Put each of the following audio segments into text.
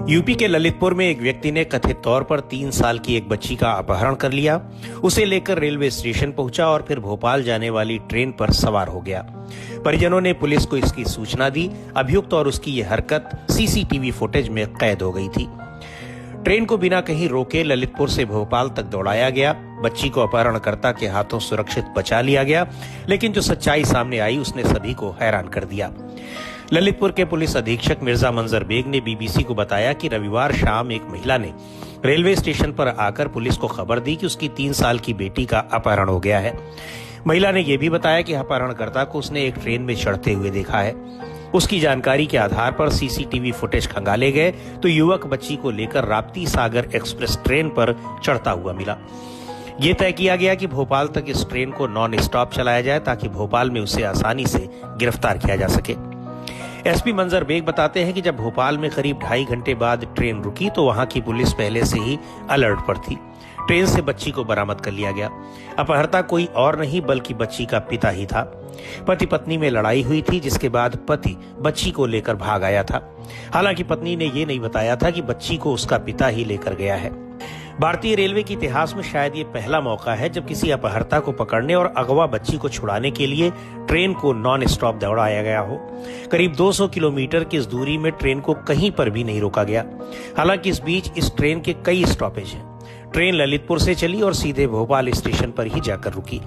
UP के ललितपुर में एक व्यक्ति ने कथित तौर पर 3 साल की एक बच्ची का अपहरण कर लिया। उसे लेकर रेलवे स्टेशन पहुंचा और फिर भोपाल जाने वाली ट्रेन पर सवार हो गया। परिजनों ने पुलिस को इसकी सूचना दी। अभियुक्त और उसकी ये हरकत सीसीटीवी फुटेज में कैद हो गई थी। ट्रेन को बिना कहीं रोके ललितपुर से भोपाल तक दौड़ाया गया। बच्ची को अपहरणकर्ता के हाथों सुरक्षित बचा लिया गया, लेकिन जो सच्चाई सामने आई उसने सभी को हैरान कर दिया। ललितपुर के पुलिस अधीक्षक मिर्जा मंजर बेग ने बीबीसी को बताया कि रविवार शाम एक महिला ने रेलवे स्टेशन पर आकर पुलिस को खबर दी कि उसकी 3 साल की बेटी का अपहरण हो गया है। महिला ने यह भी बताया कि अपहरणकर्ता को उसने एक ट्रेन में चढ़ते हुए देखा है। उसकी जानकारी के आधार पर सीसीटीवी फुटेज खंगाले गए तो युवक बच्ची को लेकर राप्ती सागर एक्सप्रेस ट्रेन पर चढ़ता हुआ मिला। ये तय किया गया कि भोपाल तक इस ट्रेन को नॉन स्टॉप चलाया जाए ताकि भोपाल में उसे आसानी से गिरफ्तार किया जा सके। एसपी मंजर बेग बताते हैं कि जब भोपाल में करीब 2.5 घंटे बाद ट्रेन रुकी तो वहां की पुलिस पहले से ही अलर्ट पर थी। ट्रेन से बच्ची को बरामद कर लिया गया। अपहर्ता कोई और नहीं बल्कि बच्ची का पिता ही था। पति पत्नी में लड़ाई हुई थी, जिसके बाद पति बच्ची को लेकर भाग आया था। हालांकि पत्नी ने ये नहीं बताया था कि बच्ची को उसका पिता ही लेकर गया है। भारतीय रेलवे के इतिहास में शायद ये पहला मौका है जब किसी अपहर्ता को पकड़ने और अगवा बच्ची को छुड़ाने के लिए ट्रेन को नॉन स्टॉप दौड़ाया गया हो। करीब 200 किलोमीटर की इस दूरी में ट्रेन को कहीं पर भी नहीं रोका गया। हालांकि इस बीच इस ट्रेन के कई स्टॉपेज हैं। ट्रेन ललितपुर से चली और सीधे भोपाल स्टेशन पर ही जाकर रुकी।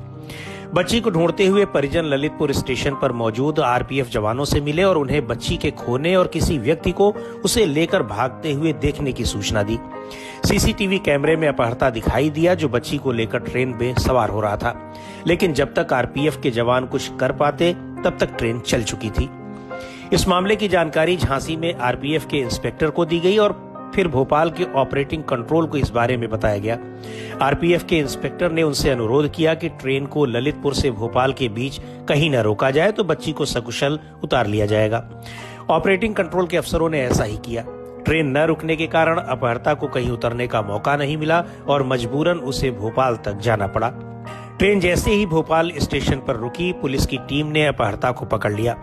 बच्ची को ढूंढते हुए परिजन ललितपुर स्टेशन पर मौजूद आरपीएफ जवानों से मिले और उन्हें बच्ची के खोने और किसी व्यक्ति को उसे लेकर भागते हुए देखने की सूचना दी। सीसीटीवी कैमरे में अपहर्ता दिखाई दिया जो बच्ची को लेकर ट्रेन में सवार हो रहा था, लेकिन जब तक आरपीएफ के जवान कुछ कर पाते तब तक ट्रेन चल चुकी थी। इस मामले की जानकारी झांसी में आरपीएफ के इंस्पेक्टर को दी गई और फिर भोपाल के ऑपरेटिंग कंट्रोल को इस बारे में बताया गया। आरपीएफ के इंस्पेक्टर ने उनसे अनुरोध किया कि ट्रेन को ललितपुर से भोपाल के बीच कहीं न रोका जाए तो बच्ची को सकुशल उतार लिया जाएगा। ऑपरेटिंग कंट्रोल के अफसरों ने ऐसा ही किया। ट्रेन न रुकने के कारण अपहर्ता को कहीं उतरने का मौका नहीं मिला और मजबूरन उसे भोपाल तक जाना पड़ा। ट्रेन जैसे ही भोपाल स्टेशन पर रुकी, पुलिस की टीम ने अपहर्ता को पकड़ लिया।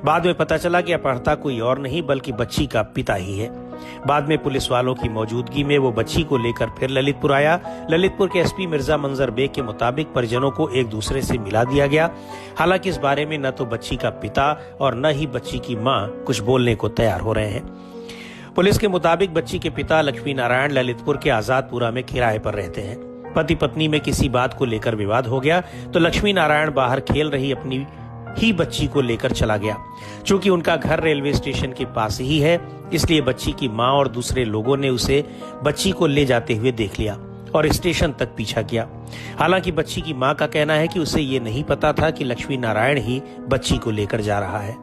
बाद में पता चला कि अपहर्ता कोई और नहीं बल्कि बच्ची का पिता ही है। बाद में पुलिस वालों की मौजूदगी में वो बच्ची को लेकर फिर ललितपुर आया। ललितपुर के एसपी मिर्जा मंजर बेग के मुताबिक परिजनों को एक दूसरे से मिला दिया गया। हालांकि इस बारे में न तो बच्ची का पिता और न ही बच्ची की मां कुछ बोलने को तैयार हो रहे हैं। पुलिस के मुताबिक बच्ची के पिता लक्ष्मी नारायण ललितपुर के आजादपुरा में किराए पर रहते हैं। पति पत्नी में किसी बात को लेकर विवाद हो गया तो लक्ष्मी नारायण बाहर खेल रही अपनी ही बच्ची को लेकर चला गया। चूंकि उनका घर रेलवे स्टेशन के पास ही है, इसलिए बच्ची की मां और दूसरे लोगों ने उसे बच्ची को ले जाते हुए देख लिया और स्टेशन तक पीछा किया। हालांकि बच्ची की मां का कहना है कि उसे ये नहीं पता था कि लक्ष्मी नारायण ही बच्ची को लेकर जा रहा है।